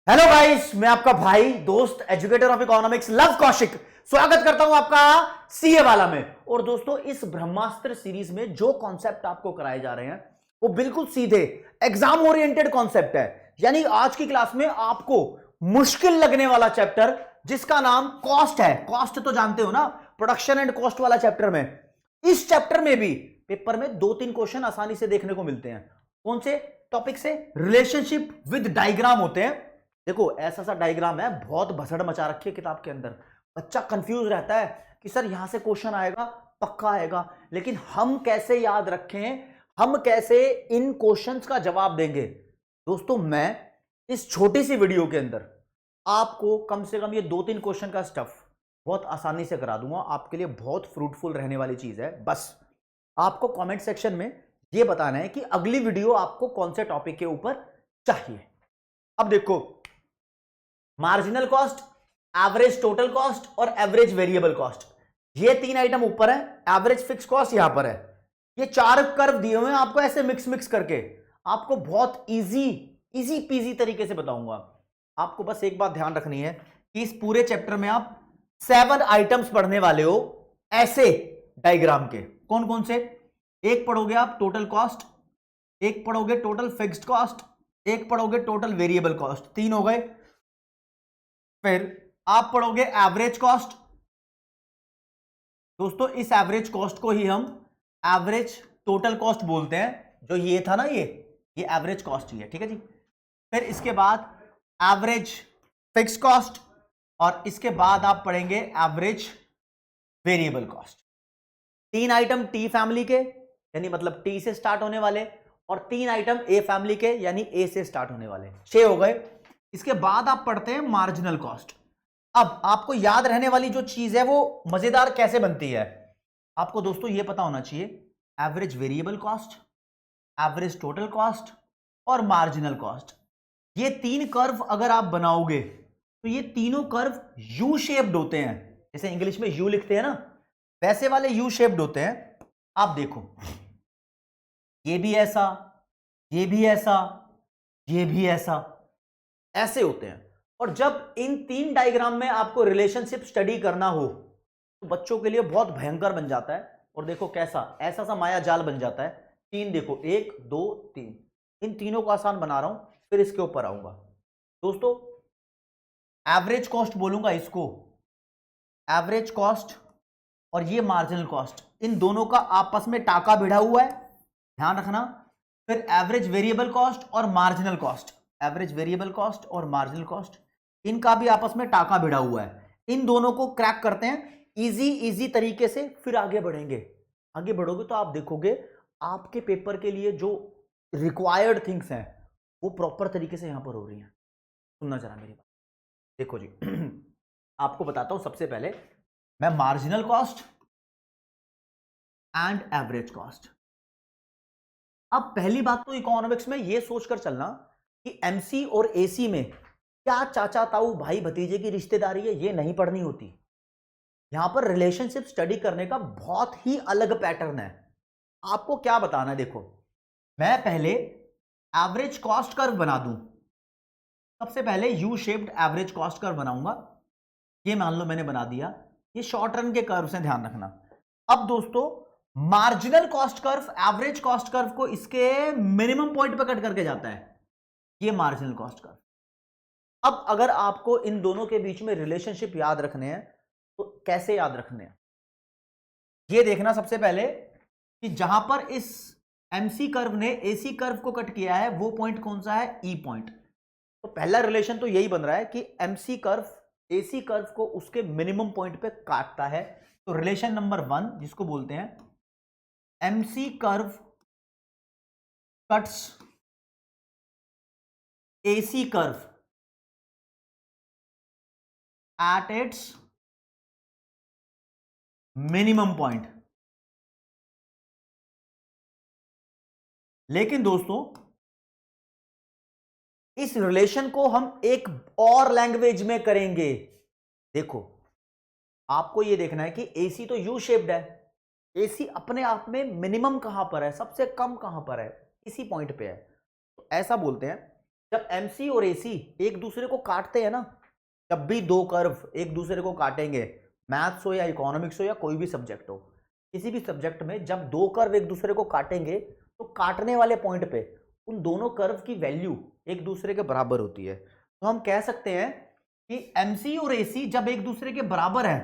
Hello guys, मैं आपका भाई दोस्त educator of economics love Kaushik स्वागत करता हूं आपका सीए वाला में। और दोस्तों, इस ब्रह्मास्त्र सीरीज में जो कॉन्सेप्ट आपको कराए जा रहे हैं वो बिल्कुल सीधे एग्जाम ओरिएंटेड कॉन्सेप्ट है। यानी आज की क्लास में आपको मुश्किल लगने वाला चैप्टर जिसका नाम कॉस्ट है। कॉस्ट तो जानते हो ना, प्रोडक्शन एंड कॉस्ट वाला चैप्टर में। इस चैप्टर में भी पेपर में 2-3 क्वेश्चन आसानी से देखने को मिलते हैं। कौन से टॉपिक से? रिलेशनशिप विद डायग्राम होते हैं। देखो, ऐसा सा डायग्राम है, बहुत भसड़ मचा रखी है किताब के अंदर। बच्चा कंफ्यूज रहता है कि सर यहां से क्वेश्चन आएगा, पक्का आएगा, लेकिन हम कैसे याद रखें, हम कैसे इन क्वेश्चंस का जवाब देंगे। दोस्तों, मैं इस छोटी सी वीडियो के अंदर आपको कम से कम ये 2-3 क्वेश्चन का स्टफ बहुत आसानी से करा दूंगा। आपके लिए बहुत फ्रूटफुल रहने वाली चीज है। बस आपको कमेंट सेक्शन में ये बताना है कि अगली वीडियो आपको कौन से टॉपिक के ऊपर चाहिए। अब देखो, marginal cost, average total cost और एवरेज वेरिएबल कॉस्ट, ये 3 आइटम ऊपर है। एवरेज फिक्स कॉस्ट यहां पर है। ये 4 कर्व दिए हुए हैं आपको, ऐसे मिक्स करके आपको बहुत इजी पीजी तरीके से बताऊंगा। आपको बस एक बात ध्यान रखनी है कि इस पूरे चैप्टर में आप 7 आइटम्स पढ़ने वाले हो, ऐसे डायग्राम के। कौन कौन से? एक पढ़ोगे आप टोटल कॉस्ट, एक पढ़ोगे टोटल फिक्स्ड कॉस्ट, एक पढ़ोगे टोटल वेरिएबल कॉस्ट। 3 हो गए। फिर आप पढ़ोगे एवरेज कॉस्ट। दोस्तों, इस एवरेज कॉस्ट को ही हम एवरेज टोटल कॉस्ट बोलते हैं। जो ये था ना, ये एवरेज कॉस्ट ही है, ठीक है जी। फिर इसके बाद एवरेज फिक्स कॉस्ट और इसके बाद आप पढ़ेंगे average variable cost. 3 item T family के, यानी मतलब टी से स्टार्ट होने वाले, और 3 आइटम ए फैमिली के, यानी ए से स्टार्ट होने वाले। 6 हो गए। इसके बाद आप पढ़ते हैं मार्जिनल कॉस्ट। अब आपको याद रहने वाली जो चीज है वो मजेदार कैसे बनती है, आपको दोस्तों ये पता होना चाहिए। Average variable cost, average total cost और मार्जिनल कॉस्ट, ये 3 कर्व अगर आप बनाओगे तो ये तीनों कर्व यू शेप्ड होते हैं। जैसे इंग्लिश में यू लिखते हैं ना, वैसे वाले यू शेप्ड होते हैं। आप देखो, ये भी ऐसा, ये भी ऐसा, ये भी ऐसा, ऐसे होते हैं। और जब इन 3 डायग्राम में आपको रिलेशनशिप स्टडी करना हो तो बच्चों के लिए बहुत भयंकर बन जाता है। और देखो कैसा, ऐसा सा माया जाल बन जाता है। 3 देखो, 1 2 3, इन तीनों को आसान बना रहा हूं, फिर इसके ऊपर आऊंगा। दोस्तों, एवरेज कॉस्ट बोलूंगा इसको, एवरेज कॉस्ट, और ये मार्जिनल कॉस्ट, इन दोनों का आपस में टाका भिड़ा हुआ है, ध्यान रखना। फिर एवरेज वेरिएबल कॉस्ट और marginal cost, average variable cost और मार्जिनल कॉस्ट, इनका भी आपस में टाका भिड़ा हुआ है। इन दोनों को क्रैक करते हैं इजी तरीके से, फिर आगे बढ़ेंगे। आगे बढ़ोगे तो आप देखोगे आपके पेपर के लिए जो रिक्वायर्ड थिंग्स हैं वो प्रॉपर तरीके से यहां पर हो रही हैं। सुनना जरा मेरी बात। देखो जी, आपको बताता हूं। सबसे पहले मैं marginal cost and average cost. अब पहली बात तो इकोनॉमिक्स में यह सोचकर चलना कि एमसी और एसी में क्या चाचा ताऊ भाई भतीजे की रिश्तेदारी है, ये नहीं पढ़नी होती। यहां पर रिलेशनशिप स्टडी करने का बहुत ही अलग पैटर्न है। आपको क्या बताना है, देखो, मैं पहले एवरेज कॉस्ट कर्व बना दूं। सबसे पहले U shaped average cost curve बनाऊंगा। ये मान लो मैंने बना दिया। ये शॉर्ट रन के कर्व से, ध्यान रखना। अब दोस्तों, marginal cost curve average cost curve को इसके मिनिमम पॉइंट पर कट करके जाता है। ये मार्जिनल कॉस्ट कर्व। अब अगर आपको इन दोनों के बीच में रिलेशनशिप याद रखने हैं तो कैसे याद रखने हैं, ये देखना सबसे पहले कि जहां पर इस एमसी कर्व ने एसी कर्व को कट किया है वो पॉइंट कौन सा है? ई पॉइंट। तो पहला रिलेशन तो यही बन रहा है कि एमसी कर्व एसी कर्व को उसके मिनिमम पॉइंट पे काटता है। तो रिलेशन नंबर 1 जिसको बोलते हैं MC curve cuts AC curve at its minimum point. लेकिन दोस्तों, इस रिलेशन को हम एक और लैंग्वेज में करेंगे। देखो, आपको यह देखना है कि एसी तो यू शेप्ड है, एसी अपने आप में मिनिमम कहां पर है, सबसे कम कहां पर है? इसी पॉइंट पे है। तो ऐसा बोलते हैं जब MC और AC एक दूसरे को काटते हैं ना, जब भी दो कर्व एक दूसरे को काटेंगे, मैथ्स हो या इकोनॉमिक्स हो या कोई भी सब्जेक्ट हो, किसी भी सब्जेक्ट में जब दो कर्व एक दूसरे को काटेंगे तो काटने वाले पॉइंट पे उन दोनों कर्व की वैल्यू एक दूसरे के बराबर होती है। तो हम कह सकते हैं कि MC और AC जब एक दूसरे के बराबर है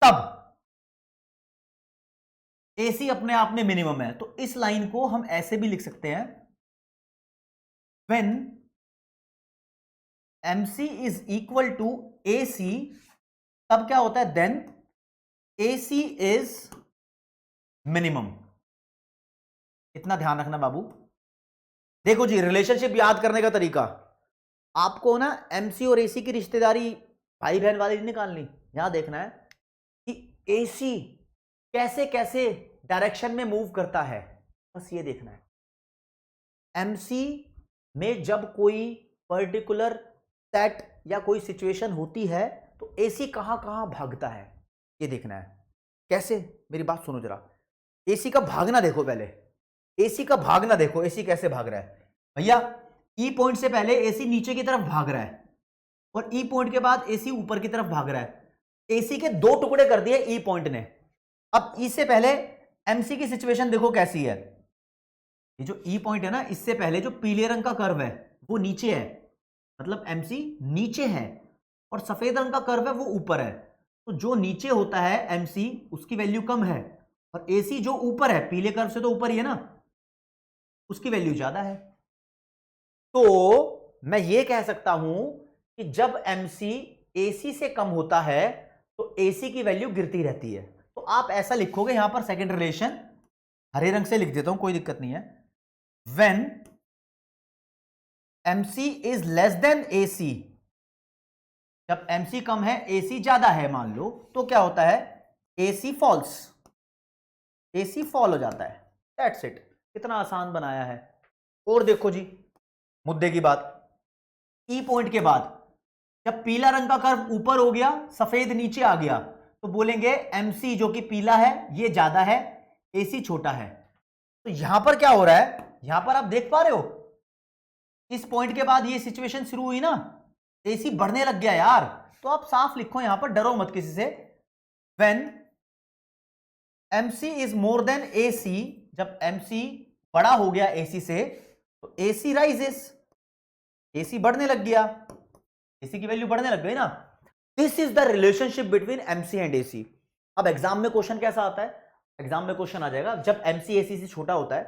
तब AC अपने आप में मिनिमम है। तो इस लाइन को हम ऐसे भी लिख सकते हैं, when MC is equal to AC, तब क्या होता है, देन AC इज मिनिमम। इतना ध्यान रखना बाबू। देखो जी, रिलेशनशिप याद करने का तरीका, आपको ना MC और AC की रिश्तेदारी भाई बहन वाली नहीं निकालनी, यहां देखना है कि AC कैसे कैसे डायरेक्शन में मूव करता है, बस ये देखना है। MC में जब कोई पर्टिकुलर सेट या कोई सिचुएशन होती है तो AC कहां कहां भागता है, ये देखना है। कैसे, मेरी बात सुनो जरा, AC का भागना देखो, पहले AC का भागना देखो, AC कैसे भाग रहा है भैया। E पॉइंट से पहले AC नीचे की तरफ भाग रहा है और E पॉइंट के बाद AC ऊपर की तरफ भाग रहा है। AC के दो टुकड़े कर दिए E पॉइंट ने। अब E से पहले MC की सिचुएशन देखो कैसी है। ये जो E पॉइंट है ना, इससे पहले जो पीले रंग का कर्व है वो नीचे है, मतलब MC नीचे है, और सफेद रंग का कर्व है वो ऊपर है। तो जो नीचे होता है MC उसकी वैल्यू कम है, और AC जो ऊपर है, पीले कर्व से तो ऊपर ही है ना, उसकी वैल्यू ज्यादा है। तो मैं ये कह सकता हूं कि जब MC AC से कम होता है तो AC की वैल्यू गिरती रहती है। तो आप ऐसा लिखोगे यहां पर, सेकंड रिलेशन हरे रंग से लिख देता हूं, कोई दिक्कत नहीं है। When MC is less than AC, जब MC कम है AC ज्यादा है मान लो, तो क्या होता है, AC फॉल्स, AC फॉल हो जाता है। दैट्स इट, कितना आसान बनाया है। और देखो जी मुद्दे की बात, E पॉइंट के बाद जब पीला रंग का कर्व ऊपर हो गया, सफेद नीचे आ गया, तो बोलेंगे MC जो कि पीला है ये ज्यादा है, AC छोटा है। तो यहां पर क्या हो रहा है, यहां पर आप देख पा रहे हो, इस पॉइंट के बाद ये सिचुएशन शुरू हुई ना, AC बढ़ने लग गया यार। तो आप साफ लिखो यहां पर, डरो मत किसी से। When MC is more than AC, जब MC बड़ा हो गया AC से तो AC राइजेस, AC बढ़ने लग गया, AC की वैल्यू बढ़ने लग गई ना। This is the relationship between MC and AC। अब एग्जाम में क्वेश्चन कैसा आता है, एग्जाम में क्वेश्चन आ जाएगा, जब MC AC से छोटा होता है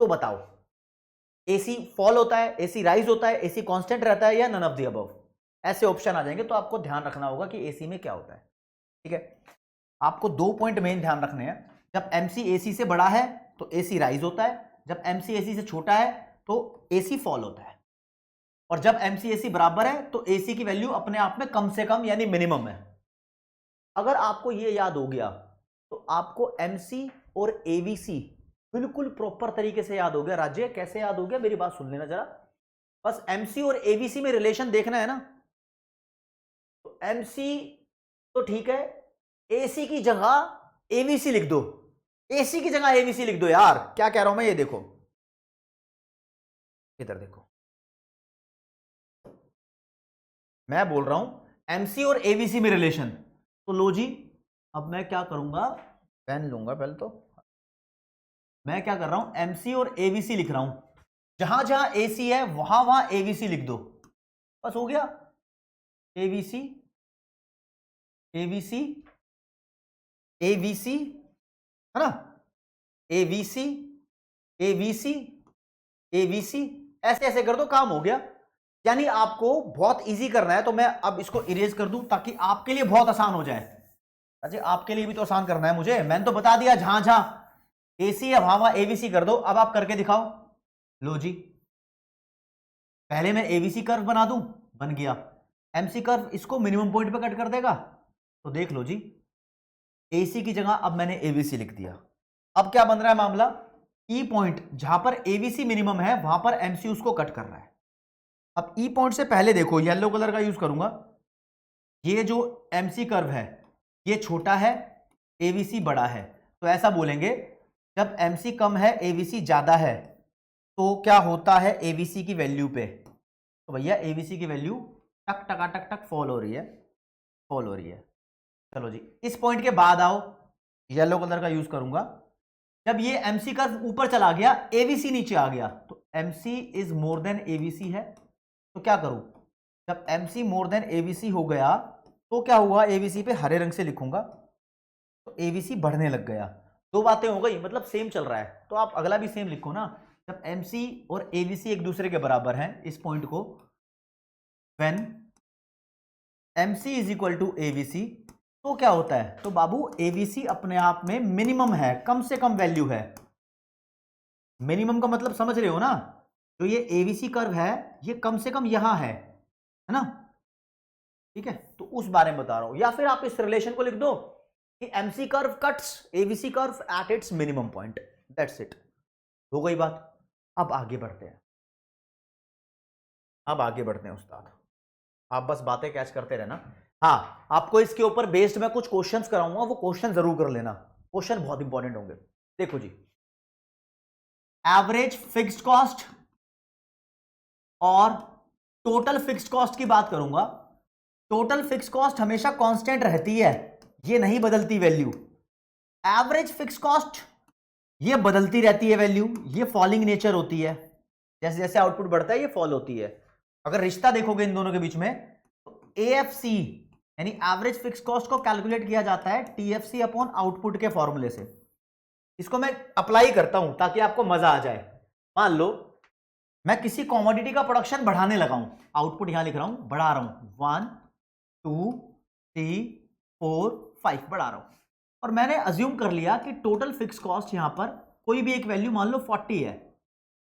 तो बताओ AC फॉल होता है, AC राइज होता है, AC कांस्टेंट रहता है, या नन ऑफ द अबव। ऐसे ऑप्शन आ जाएंगे, तो आपको ध्यान रखना होगा कि AC में क्या होता है। ठीक है, आपको दो पॉइंट मेन ध्यान रखने हैं। जब MC AC से बड़ा है तो AC राइज होता है, जब MC AC से छोटा है तो AC फॉल होता है, और जब MC AC बराबर है तो AC की वैल्यू अपने आप में कम से कम यानी मिनिमम है। अगर आपको यह याद हो गया तो आपको MC और ABC बिल्कुल प्रॉपर तरीके से याद हो गया। राज्य कैसे याद हो गया, मेरी बात सुन लेना जरा, बस MC और ABC में रिलेशन देखना है ना। तो MC तो ठीक है, AC की जगह ABC लिख दो, AC की जगह ABC लिख दो यार, क्या कह रहा हूं मैं, ये देखो इधर देखो, मैं बोल रहा हूं MC और ABC में रिलेशन। तो लो जी, अब मैं क्या करूंगा, पेन लूंगा पहले, तो मैं क्या कर रहा हूं, MC और ABC लिख रहा हूं, जहां जहां AC है वहां वहां ABC लिख दो, बस हो गया। ABC ABC ABC है ना, ABC ABC ABC, ऐसे ऐसे कर दो, काम हो गया। यानी आपको बहुत इजी करना है, तो मैं अब इसको इरेज कर दूं ताकि आपके लिए बहुत आसान हो जाए। अच्छा, आपके लिए भी तो आसान करना है मुझे, मैंने तो बता दिया, जहां जहां AC है वहां वहां ABC कर दो। अब आप करके दिखाओ। लो जी, पहले मैं ABC कर्व बना दूं, बन गया। MC कर्व इसको मिनिमम पॉइंट पे कट कर देगा, तो देख लो जी, AC की जगह अब मैंने ABC लिख दिया। अब क्या बन रहा है मामला, E पॉइंट जहां पर ABC मिनिमम है वहां पर MC उसको कट कर रहा है। अब E पॉइंट से पहले देखो, येलो कलर का यूज करूंगा, ये जो MC कर्व है ये छोटा है, ABC बड़ा है, तो ऐसा बोलेंगे जब MC कम है ABC ज्यादा है तो क्या होता है एबीसी की वैल्यू पे, तो भैया एबीसी की वैल्यू टक टका टक टक फॉल हो रही है, फॉल हो रही है। चलो जी, इस पॉइंट के बाद आओ, येलो कलर का यूज करूंगा। जब ये एमसी कर्व ऊपर चला गया, एबीसी नीचे आ गया, तो MC is more than ABC है, तो क्या करूं, जब एमसी मोर देन एबीसी हो गया तो क्या हुआ, एबीसी पे हरे रंग से लिखूंगा, तो एबीसी बढ़ने लग गया। दो बातें हो गई, मतलब सेम चल रहा है, तो आप अगला भी सेम लिखो ना। जब एमसी और एबीसी एक दूसरे के बराबर हैं, इस पॉइंट को when MC is equal to ABC, तो क्या होता है, तो बाबू एबीसी अपने आप में मिनिमम है, कम से कम वैल्यू है। मिनिमम का मतलब समझ रहे हो ना, जो ये एबीसी कर्व है ये कम से कम यहां है ना, ठीक है, तो उस बारे में बता रहा हूं। या फिर आप इस रिलेशन को लिख दो कि MC curve cuts ABC curve at its minimum point, that's it, हो गई बात। अब आगे बढ़ते हैं, अब आगे बढ़ते हैं उस्ताद, आप बस बातें कैच करते रहना। हाँ, आपको इसके ऊपर बेस्ड मैं कुछ क्वेश्चंस कराऊंगा, वो क्वेश्चन जरूर कर लेना, क्वेश्चन बहुत इंपॉर्टेंट होंगे। देखो जी, एवरेज फिक्स्ड कॉस्ट और टोटल फिक्स्ड कॉस्ट की बात करूंगा। टोटल फिक्स्ड कॉस्ट हमेशा कांस्टेंट रहती है, ये नहीं बदलती वैल्यू। एवरेज फिक्स्ड कॉस्ट ये बदलती रहती है वैल्यू, ये फॉलिंग नेचर होती है, जैसे जैसे आउटपुट बढ़ता है ये फॉल होती है। अगर रिश्ता देखोगे इन दोनों के बीच में, तो एएफसी यानी एवरेज फिक्स्ड कॉस्ट को कैलकुलेट किया जाता है टीएफसी अपॉन आउटपुट के फॉर्मूले से। इसको मैं अप्लाई करता हूं ताकि आपको मजा आ जाए। मान लो मैं किसी कॉमोडिटी का प्रोडक्शन बढ़ाने लगा हूं, आउटपुट यहां लिख रहा हूं, बढ़ा रहा हूं 1 2 3 4 5 बढ़ा रहा हूं, और मैंने अज्यूम कर लिया कि टोटल फिक्स कॉस्ट यहां पर कोई भी एक वैल्यू मान लो 40 है।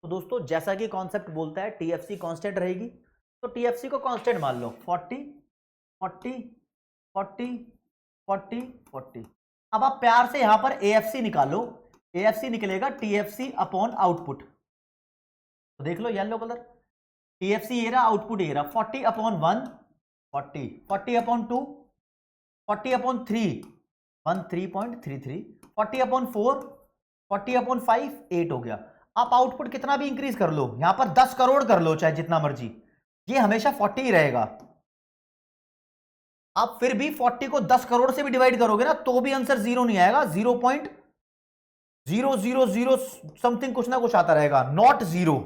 तो दोस्तों जैसा कि कॉन्सेप्ट बोलता है टीएफसी कांस्टेंट रहेगी, तो टीएफसी को कांस्टेंट मान लो 40 40 40 40 40। अब आप प्यार से यहां पर एएफसी निकालो, एएफसी निकलेगा टीएफसी अपॉन आउटपुट, तो देख लो येलो कलर, टीएफसी ये रहा, आउटपुट ये रहा, 40 upon 1 40, 40 upon 2 40 upon 3 13.33, 40 upon 4 40 upon 5 8 हो गया। आप आउटपुट कितना भी इंक्रीज कर लो, यहां पर 10 करोड़ कर लो चाहे जितना मर्जी, ये हमेशा 40 ही रहेगा। आप फिर भी 40 को 10 करोड़ से भी डिवाइड करोगे ना तो भी आंसर जीरो नहीं आएगा, 0.0000 समथिंग कुछ ना कुछ आता रहेगा, नॉट जीरो,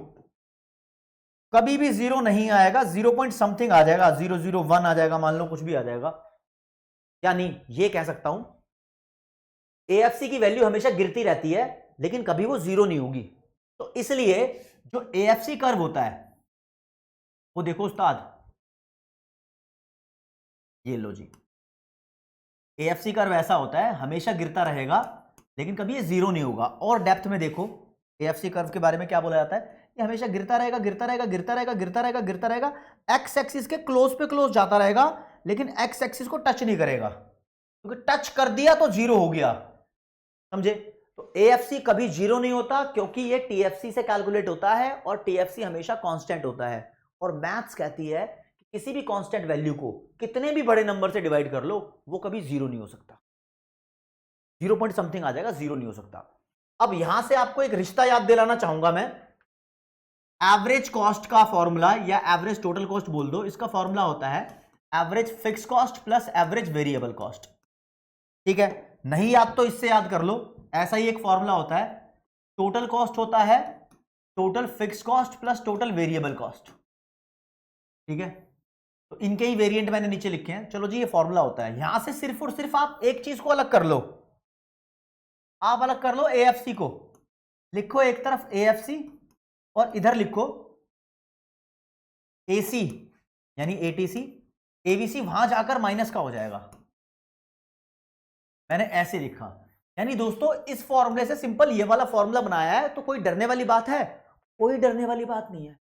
कभी भी जीरो नहीं आएगा, 0 पॉइंट समथिंग आ जाएगा, 001 आ जाएगा, मान लो कुछ भी आ जाएगा। यानी ये कह सकता हूं एएफसी की वैल्यू हमेशा गिरती रहती है लेकिन कभी वो जीरो नहीं होगी। तो इसलिए जो एएफसी कर्व होता है वो देखो उस्ताद, ये लो जी, एएफसी कर्व ऐसा होता है हमेशा गिरता रहेगा लेकिन कभी ये जीरो नहीं होगा। और डेप्थ में देखो एएफसी कर्व के बारे में क्या बोला जाता है, ये हमेशा गिरता रहेगा गिरता रहेगा गिरता रहेगा गिरता रहेगा गिरता रहेगा, एक्स एक्सिस के क्लोज पे क्लोज जाता रहेगा लेकिन एक्स एक्सिस को टच नहीं करेगा, क्योंकि टच कर दिया तो जीरो हो गया, समझे। तो एएफसी कभी जीरो नहीं होता क्योंकि ये टीएफसी से कैलकुलेट होता है और टीएफसी हमेशा कांस्टेंट होता है। और मैथ्स कहती है कि किसी भी कांस्टेंट वैल्यू को कितने भी बड़े नंबर से डिवाइड कर लो वो कभी जीरो नहीं हो सकता, 0 पॉइंट समथिंग आ जाएगा, जीरो नहीं हो सकता। अब यहां से आपको एक रिश्ता याद दिलाना चाहूंगा मैं, एवरेज कॉस्ट का फॉर्मूला या एवरेज टोटल कॉस्ट बोल दो, इसका फॉर्मूला होता है average fix cost plus average variable cost, ठीक है। नहीं याद तो इससे याद कर लो, ऐसा ही एक फॉर्मूला होता है, टोटल कॉस्ट होता है total fix cost plus total variable cost, ठीक है। तो इनके ही वेरिएंट मैंने नीचे लिखे हैं। चलो जी, ये फॉर्मूला होता है, यहां से सिर्फ और सिर्फ आप एक चीज को अलग कर लो, आप अलग कर लो एएफसी को, लिखो एक तरफ एएफसी और इधर लिखो एसी यानी एटीसी, एबीसी वहां जाकर माइनस का हो जाएगा, मैंने ऐसे लिखा। यानी दोस्तों इस फॉर्मूले से सिंपल ये वाला फॉर्मूला बनाया है, तो कोई डरने वाली बात है, कोई डरने वाली बात नहीं है।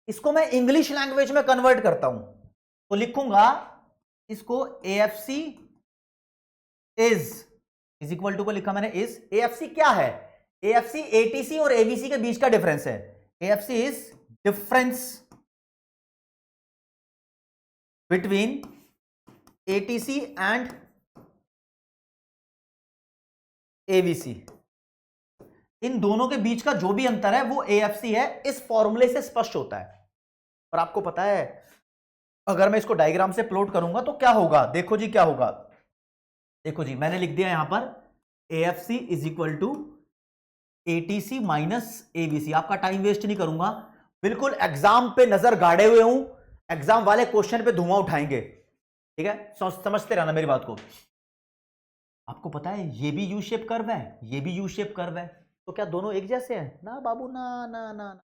इसको मैं इंग्लिश लैंग्वेज में कन्वर्ट करता हूं तो लिखूंगा इसको एएफसी इज इक्वल टू को लिखा मैंने इज, एएफसी क्या है, एएफसी एटीसी और एबीसी के बीच का डिफरेंस है, AFC is difference between ATC and ABC, इन दोनों के बीच का जो भी अंतर है वो AFC है, इस फॉर्मूले से स्पष्ट होता है। और आपको पता है अगर मैं इसको डायग्राम से प्लॉट करूंगा तो क्या होगा, देखो जी क्या होगा। देखो जी मैंने लिख दिया यहां पर AFC is equal to ATC minus ABC। आपका टाइम वेस्ट नहीं करूंगा, बिल्कुल एग्जाम पे नजर गाड़े हुए हूं, एग्जाम वाले क्वेश्चन पे धुआं उठाएंगे, ठीक है, समझते रहना मेरी बात को। आपको पता है ये भी यू शेप कर्व है, ये भी यू शेप कर्व है, तो क्या दोनों एक जैसे हैं? ना बाबू ना ना ना, ना।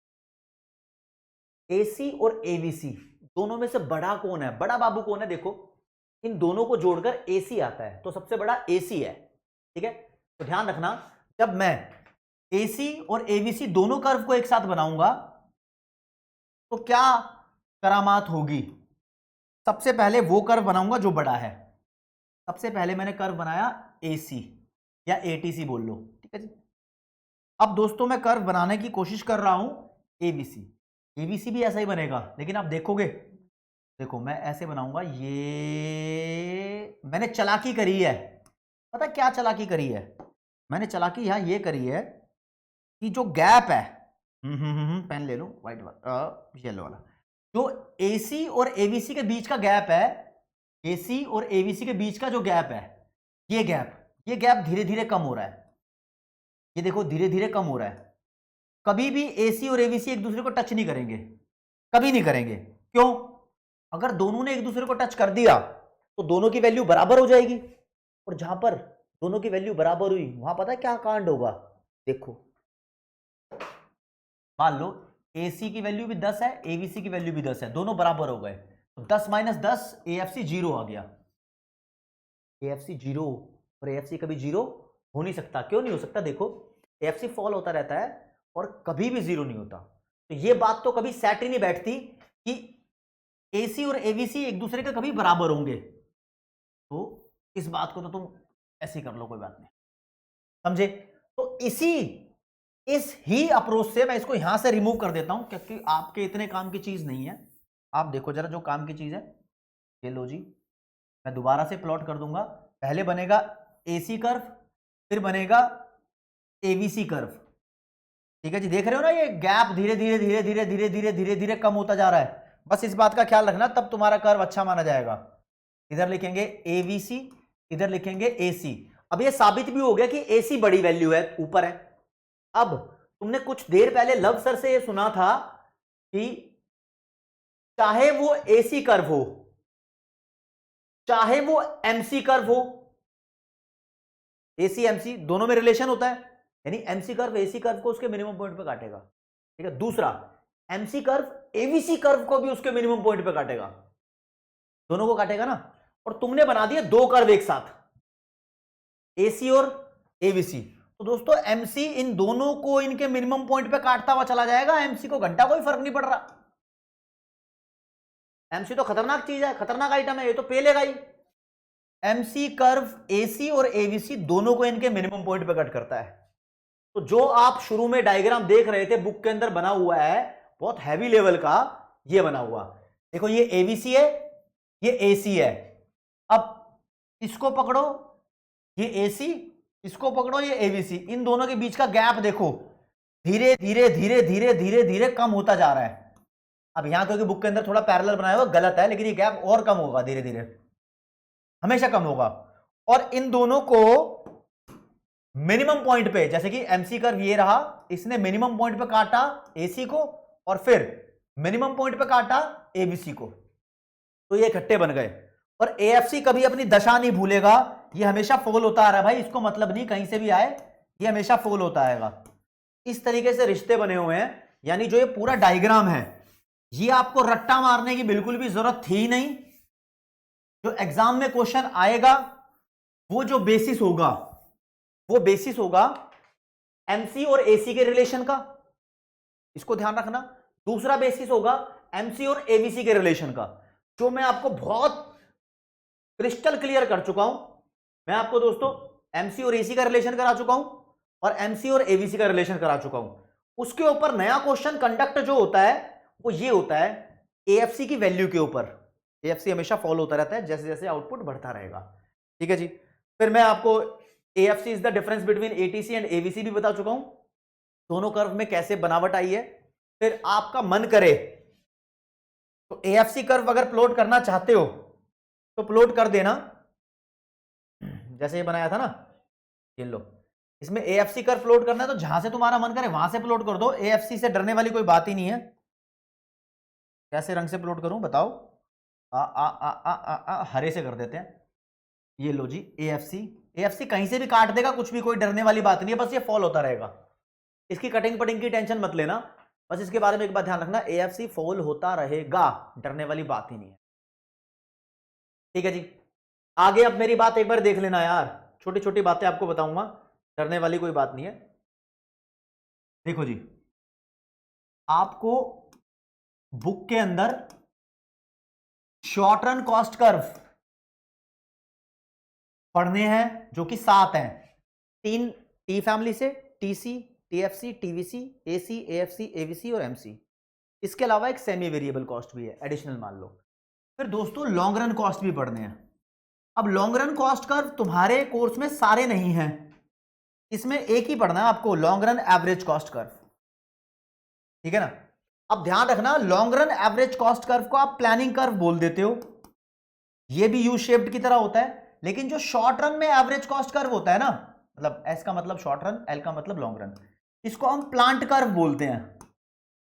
AC और ABC दोनों में से बड़ा कौन है, बड़ा बाबू कौन है? देखो इन दोनों को जोड़कर AC आता है, तो सबसे बड़ा AC है, ठीक है। तो ध्यान रखना जब मैं AC और ABC दोनों कर्व को एक साथ बनाऊंगा तो क्या करामात होगी। सबसे पहले वो कर्व बनाऊंगा जो बड़ा है। सबसे पहले मैंने कर्व बनाया AC या ATC बोल लो, ठीक है जी। अब दोस्तों मैं कर्व बनाने की कोशिश कर रहा हूं ABC भी ऐसा ही बनेगा, लेकिन आप देखोगे, देखो मैं ऐसे बनाऊंगा, ये मैंने चालाकी करी है। पता क्या चालाकी करी है? मैंने चालाकी यहां ये करी है कि जो गैप है, पेन ले लो व्हाइट वाला, येलो वाला, जो AC और ABC के बीच का गैप है, AC और ABC के बीच का जो गैप है, ये गैप धीरे धीरे कम हो रहा है। ये देखो धीरे धीरे कम हो रहा है। कभी भी AC और ABC एक दूसरे को टच नहीं करेंगे, कभी नहीं करेंगे। क्यों? अगर दोनों ने एक दूसरे को टच कर दिया तो दोनों की वैल्यू बराबर हो जाएगी, और जहां पर दोनों की वैल्यू बराबर हुई वहां पता है क्या कांड होगा? देखो मान लो AC की वैल्यू भी 10 है, ABC की वैल्यू भी 10 है, दोनों बराबर हो गए, तो 10 माइनस 10 AFC 0 आ गया। AFC 0 और AFC कभी 0 हो नहीं सकता। क्यों नहीं हो सकता? देखो AFC फॉल होता रहता है और कभी भी 0 नहीं होता। तो ये बात तो कभी सेट ही नहीं बैठती कि AC और ABC एक दूसरे के कभी बराबर होंगे। तो इस बात को तो तुम ऐसे ही कर लो, कोई बात नहीं, समझे? तो इस ही अप्रोच से मैं इसको यहां से रिमूव कर देता हूं, क्योंकि आपके इतने काम की चीज नहीं है। आप देखो जरा जो काम की चीज है, ये लो जी, मैं दोबारा से प्लॉट कर दूंगा। पहले बनेगा AC कर्व, फिर बनेगा ABC कर्व, ठीक है जी। देख रहे हो ना ये गैप धीरे धीरे धीरे धीरे धीरे धीरे धीरे धीरे कम होता जा रहा है। बस इस बात का ख्याल रखना, तब तुम्हारा कर्व अच्छा माना जाएगा। इधर लिखेंगे ABC, इधर लिखेंगे AC। अब ये साबित भी हो गया कि AC बड़ी वैल्यू है, ऊपर है। अब तुमने कुछ देर पहले लव सर से ये सुना था कि चाहे वो AC कर्व हो, चाहे वो MC कर्व हो, AC MC दोनों में रिलेशन होता है, यानी MC कर्व AC कर्व को उसके मिनिमम पॉइंट पे काटेगा, ठीक है। दूसरा MC कर्व ABC कर्व को भी उसके मिनिमम पॉइंट पे काटेगा, दोनों को काटेगा ना। और तुमने बना दिए दो कर्व एक साथ, AC और ABC। तो दोस्तों MC इन दोनों को इनके मिनिमम पॉइंट पे काटता हुआ चला जाएगा। MC को घंटा कोई फर्क नहीं पड़ रहा। MC तो खतरनाक चीज है, खतरनाक आइटम है, ये तो पेलेगा ही। MC कर्व AC और ABC दोनों को इनके मिनिमम पॉइंट पे कट करता है। तो जो आप शुरू में डायग्राम देख रहे थे बुक के अंदर बना हुआ है, बहुत हैवी लेवल का ये बना हुआ, देखो ये ABC है, ये AC है। अब इसको पकड़ो, ये AC, इसको पकड़ो, ये ABC। इन दोनों के बीच का गैप देखो धीरे धीरे धीरे धीरे धीरे धीरे कम होता जा रहा है। अब यहां क्योंकि बुक के अंदर थोड़ा पैरेलल बनाया हुआ गलत है, लेकिन ये गैप और कम होगा, धीरे धीरे हमेशा कम होगा। और इन दोनों को मिनिमम पॉइंट पे, जैसे कि MC कर्व ये रहा, इसने मिनिमम पॉइंट पे काटा AC को और फिर मिनिमम पॉइंट पे काटा ABC को, तो ये इकट्ठे बन गए। और AFC कभी अपनी दशा नहीं भूलेगा, ये हमेशा फॉल होता आ रहा है भाई, इसको मतलब नहीं कहीं से भी आए, ये हमेशा फॉल होता आएगा। इस तरीके से रिश्ते बने हुए हैं। यानी जो ये पूरा डायग्राम है, ये आपको रट्टा मारने की बिल्कुल भी जरूरत थी नहीं। जो एग्जाम में क्वेश्चन आएगा वो जो बेसिस होगा, वो बेसिस होगा MC और AC के रिलेशन का, इसको ध्यान रखना। दूसरा बेसिस होगा MC और ABC के रिलेशन का, जो मैं आपको बहुत क्रिस्टल क्लियर कर चुका हूं। मैं आपको दोस्तों MC और AC का रिलेशन करा चुका हूं और MC और ABC का रिलेशन करा चुका हूं। उसके ऊपर नया क्वेश्चन कंडक्ट जो होता है वो ये होता है AFC की वैल्यू के ऊपर। AFC हमेशा फॉलो होता रहता है जैसे जैसे आउटपुट बढ़ता रहेगा, ठीक है जी। फिर मैं आपको AFC is the difference between ATC and ABC भी बता चुका हूं। दोनों कर्व में कैसे बनावट आई है। फिर आपका मन करे तो एएफसी कर्व अगर प्लॉट करना चाहते हो तो प्लॉट कर देना, जैसे ये बनाया था ना, ये लो, इसमें एएफसी कर्व प्लॉट करना है तो जहां से तुम्हारा मन करे वहां से प्लॉट कर दो, एएफसी से डरने वाली कोई बात ही नहीं है। कैसे रंग से प्लॉट करूं बताओ? हरे से कर देते हैं। ये लो जी एएफसी, एएफसी कहीं से भी काट देगा, कुछ भी, कोई डरने वाली बात नहीं है, बस ये फॉल होता रहेगा। इसकी कटिंग पटिंग की टेंशन मत लेना, बस इसके बारे में एक बात ध्यान रखना, एएफसी फॉल होता रहेगा, डरने वाली बात ही नहीं है। ठीक है जी, आगे अब मेरी बात एक बार देख लेना यार, छोटी छोटी बातें आपको बताऊंगा, डरने वाली कोई बात नहीं है। देखो जी, आपको बुक के अंदर शॉर्ट रन कॉस्ट कर्व पढ़ने हैं जो कि 7 हैं, 3 टी फैमिली से, TC, TFC, TVC, AC, AFC, AVC और एमसी। इसके अलावा एक सेमी वेरिएबल कॉस्ट भी है, एडिशनल मान लो। फिर दोस्तों लॉन्ग रन कॉस्ट भी पढ़ने हैं। अब लॉन्ग रन कॉस्ट कर्व तुम्हारे कोर्स में सारे नहीं हैं, इसमें एक ही पढ़ना है आपको, long run average cost curve. ठीक है ना? अब ध्यान रखना, long run average cost curve को आप प्लानिंग कर्व बोल देते हो, ये भी यू शेप्ड की तरह होता है, लेकिन जो शॉर्ट रन में एवरेज कॉस्ट कर्व होता है ना, मतलब एस का मतलब शॉर्ट रन, एल का मतलब लॉन्ग रन, इसको हम प्लांट कर्व बोलते हैं।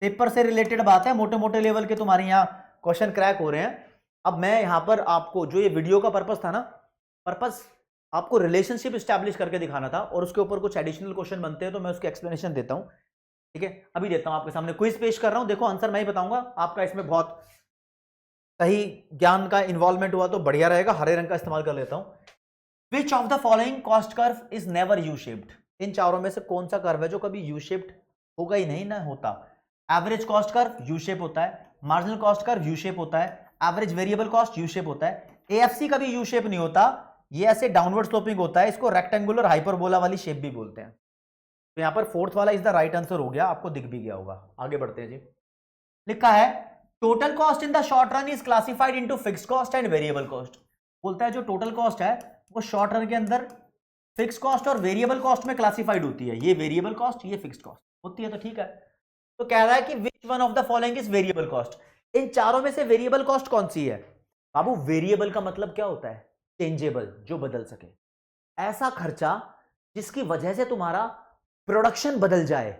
पेपर से रिलेटेड बात है, मोटे मोटे लेवल के तुम्हारे यहां क्वेश्चन क्रैक हो रहे हैं। अब मैं यहां पर आपको, जो ये वीडियो का पर्पस था ना, पर्पस आपको रिलेशनशिप स्टैब्लिश करके दिखाना था, और उसके ऊपर कुछ एडिशनल क्वेश्चन बनते हैं तो मैं उसकी एक्सप्लेनेशन देता हूं। ठीक है, अभी देता हूं आपके सामने, क्विज पेश कर रहा हूं, देखो आंसर मैं ही बताऊंगा, आपका इसमें बहुत सही ज्ञान का इन्वॉल्वमेंट हुआ तो बढ़िया रहेगा। हरे रंग का इस्तेमाल कर लेता हूं। Which of the following cost curve is never U shaped? इन चारों में से कौन सा कर्व है जो कभी यू शेप्ड होगा ही नहीं, ना होता? Average cost curve U shape होता है, marginal cost curve U shape होता है, average variable cost U shape होता है, एएफसी कभी यू शेप नहीं होता, ये ऐसे डाउनवर्ड स्लोपिंग होता है, इसको रेक्टेंगुलर हाइपरबोला वाली शेप भी बोलते हैं। तो यहां पर फोर्थ वाला इज द राइट आंसर हो गया, आपको दिख भी गया होगा। आगे बढ़ते हैं जी, लिखा है total cost in the short run is classified into fixed cost and variable cost. बोलता है जो टोटल कॉस्ट है वो शॉर्ट रन के अंदर फिक्स्ड कॉस्ट और वेरिएबल कॉस्ट में क्लासिफाइड होती है, ये वेरिएबल कॉस्ट, ये फिक्स्ड कॉस्ट होती है, तो ठीक है। तो कह रहा है कि which one of the following is variable cost? इन चारों में से वेरिएबल कॉस्ट कौन सी है? बाबू वेरिएबल का मतलब क्या होता है? चेंजेबल, जो बदल सके, ऐसा खर्चा जिसकी वजह से तुम्हारा प्रोडक्शन बदल जाए,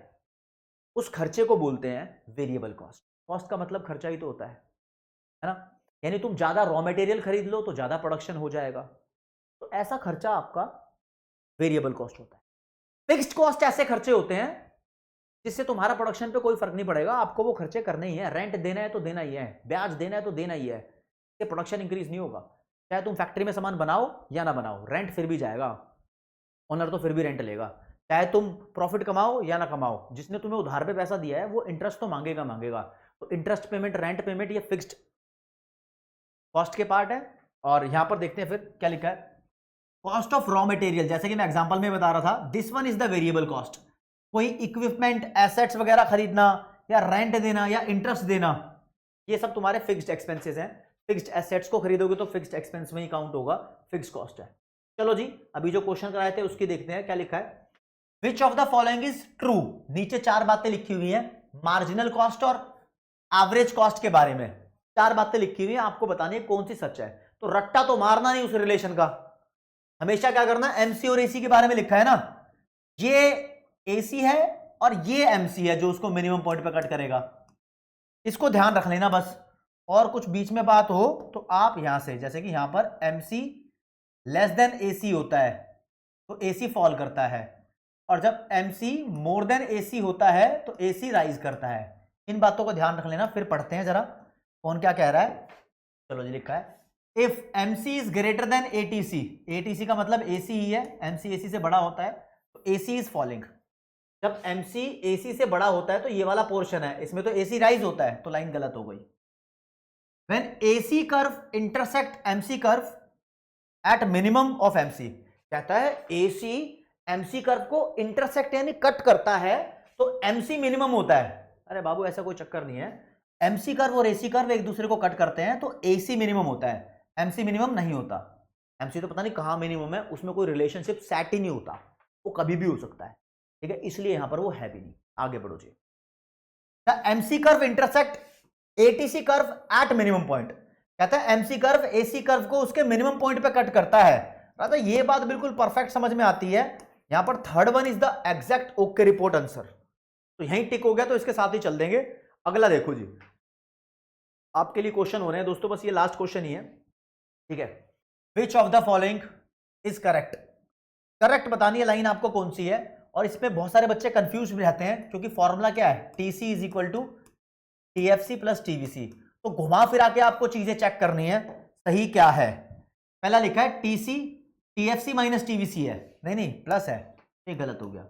उस खर्चे को बोलते हैं वेरिएबल कॉस्ट। कॉस्ट का मतलब खर्चा ही तो होता है ना? यानी तुम ज्यादा रॉ मटेरियल खरीद लो तो ज्यादा प्रोडक्शन हो जाएगा, तो ऐसा खर्चा आपका वेरिएबल कॉस्ट होता है। फिक्स्ड कॉस्ट ऐसे खर्चे होते हैं जिससे तुम्हारा प्रोडक्शन पे कोई फर्क नहीं पड़ेगा, आपको वो खर्चे करने ही है, रेंट देना है तो देना ही है, ब्याज देना है तो देना ही है, इससे प्रोडक्शन इंक्रीज नहीं होगा। चाहे तुम फैक्ट्री में सामान बनाओ या ना बनाओ, रेंट फिर भी जाएगा, ओनर तो फिर भी रेंट लेगा। चाहे तुम प्रॉफिट कमाओ या ना कमाओ, जिसने तुम्हें उधार पे पैसा दिया है वो इंटरेस्ट तो मांगेगा मांगेगा। तो इंटरेस्ट पेमेंट, रेंट पेमेंट, ये फिक्स्ड कॉस्ट के पार्ट है। और यहां पर देखते हैं फिर क्या लिखा है, कॉस्ट ऑफ रॉ मटेरियल, जैसे कि मैं एग्जांपल में बता रहा था, this one is the variable cost. कोई इक्विपमेंट, एसेट्स वगैरह खरीदना या रेंट देना या इंटरेस्ट देना, ये सब तुम्हारे फिक्स्ड एक्सपेंसेस हैं। फिक्स्ड एसेट्स को खरीदोगे तो फिक्स्ड एक्सपेंस में ही काउंट होगा, फिक्स्ड कॉस्ट है। चलो जी, अभी जो क्वेश्चन कराए थे उसकी देखते हैं क्या लिखा है। विच of the following is true? नीचे 4 बातें लिखी हुई हैं मार्जिनल कॉस्ट और एवरेज कॉस्ट के बारे में, 4 बातें लिखी हुई हैं, आपको बतानी है कौन सी सच है। तो रट्टा तो मारना नहीं उस रिलेशन का, हमेशा क्या करना, एमसी और एसी के बारे में लिखा है ना, ये एसी है और ये एमसी है जो उसको मिनिमम पॉइंट पे कट करेगा, इसको ध्यान रख लेना बस। और कुछ बीच में बात हो तो आप यहां से, जैसे कि यहां पर एमसी लेस देन एसी होता है तो एसी फॉल करता है, और जब एमसी मोर देन एसी होता है तो एसी राइज करता है। इन बातों को ध्यान रख लेना। फिर पढ़ते हैं जरा कौन क्या कह रहा है। चलो जी, लिखा है if MC is greater than ATC, ATC का मतलब एसी ही है, एमसी एसी से बड़ा होता है तो एसी इज फॉलिंग। जब एमसी एसी से बड़ा होता है तो ये वाला पोर्शन है, इसमें तो एसी राइज होता है, तो लाइन गलत हो गई। When AC curve intersect MC curve at minimum of MC, कहता है एसी एमसी कर्व को इंटरसेक्ट यानी कट करता है तो एमसी मिनिमम होता है। अरे बाबू ऐसा कोई चक्कर नहीं है, एमसी कर्व और एसी कर्व एक दूसरे को कट करते हैं तो एसी मिनिमम होता है, एमसी मिनिमम नहीं होता। एमसी तो पता नहीं कहां मिनिमम है, उसमें कोई रिलेशनशिप सेट ही नहीं होता, वो कभी भी हो सकता है, ठीक है, इसलिए यहां पर वो है भी नहीं। आगे बढ़ो जी। The MC curve intersect ATC curve at minimum point. कहता है एमसी कर्व एसी कर्व को उसके मिनिमम पॉइंट पे कट करता है। राधा ये बात बिल्कुल परफेक्ट समझ में आती है। यहां पर third one is the exact okay report answer, तो यहीं टिक हो गया, तो इसके साथ ही चल देंगे। अगला देखो जी, आपके लिए क्वेश्चन हो रहे हैं दोस्तों, बस ये लास्ट क्वेश्चन ही है, ठीक है। विच of the following is correct. Correct बतानी है लाइन आपको कौन सी है, और इसमें बहुत सारे बच्चे कंफ्यूज भी रहते हैं क्योंकि फॉर्मूला क्या है, TC is equal to TFC plus TVC. तो घुमा फिरा के आपको चीजें चेक करनी है सही क्या है। पहला लिखा है टीसी टीएफसी माइनस टीवीसी है, नहीं नहीं प्लस है, ये गलत हो गया।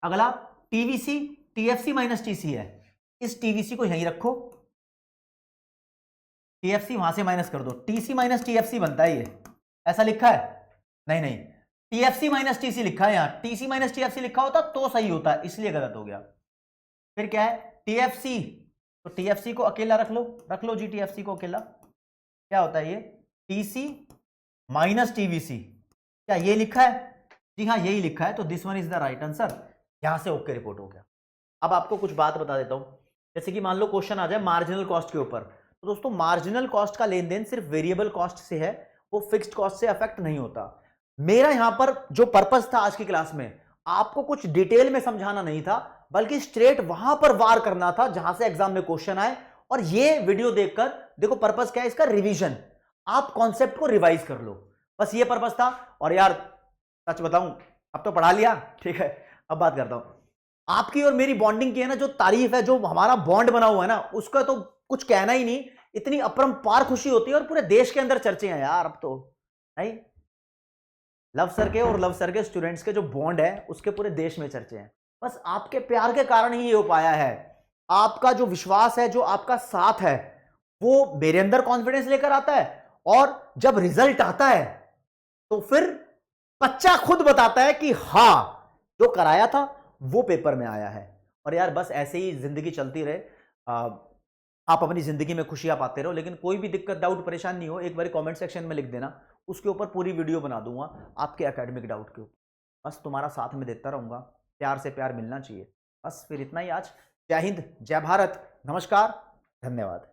अगला टीवीसी टीएफसी माइनस टीसी है, इस टीवीसी को यहीं रखो, टीएफसी वहां से माइनस कर दो, टीसी माइनस टीएफसी बनता है ये, ऐसा लिखा है, नहीं नहीं टीएफसी माइनस टीसी लिखा है, यहां टीसी माइनस टीएफसी लिखा होता तो सही होता है, इसलिए गलत हो गया। फिर क्या है टीएफसी, तो टीएफसी को अकेला रख लो जी, टीएफसी को अकेला, क्या होता है ये टीसी माइनस टीवीसी, क्या ये लिखा है, जी हाँ यही लिखा है, तो this one is the right answer, यहां से ओके रिपोर्ट हो गया। अब आपको कुछ बात बता देता हूं, जैसे कि मान लो क्वेश्चन आ जाए मार्जिनल कॉस्ट के ऊपर, तो दोस्तों मार्जिनल कॉस्ट का लेन देन सिर्फ वेरिएबल कॉस्ट से है, वो फिक्स्ड कॉस्ट से अफेक्ट नहीं होता। मेरा यहां पर जो पर्पस था आज की क्लास में, आपको कुछ डिटेल में समझाना नहीं था, बल्कि स्ट्रेट वहां पर वार करना था जहां से एग्जाम में क्वेश्चन आए। और ये वीडियो देखकर देखो पर्पस क्या है इसका, रिवीजन, आप कॉन्सेप्ट को रिवाइज कर लो, बस ये पर्पस था। और यार सच बताऊं, अब तो पढ़ा लिया, ठीक है, अब बात करता हूं आपकी और मेरी बॉन्डिंग की है ना, जो तारीफ है, जो हमारा बॉन्ड बना हुआ है ना, उसका तो कुछ कहना ही नहीं, इतनी अपरंपार खुशी होती है, और पूरे देश के अंदर चर्चे हैं यार अब तो, नहीं लव सर के और लव सर के स्टूडेंट्स के जो बॉन्ड है उसके पूरे देश में चर्चे हैं। बस आपके प्यार के कारण ही ये हो पाया है, आपका जो विश्वास है, जो आपका साथ है, वो मेरे अंदर कॉन्फिडेंस लेकर आता है, और जब रिजल्ट आता है तो फिर बच्चा खुद बताता है कि हां जो कराया था वो पेपर में आया है। और यार बस ऐसे ही जिंदगी चलती रहे, आप अपनी जिंदगी में खुशियां पाते रहो, लेकिन कोई भी दिक्कत डाउट परेशान नहीं हो, एक बार कमेंट सेक्शन में लिख देना, उसके ऊपर पूरी वीडियो बना दूंगा आपके एकेडमिक डाउट के ऊपर। बस तुम्हारा साथ में देता रहूंगा, प्यार से प्यार मिलना चाहिए, बस फिर इतना ही आज। जय हिंद, जय भारत, नमस्कार, धन्यवाद।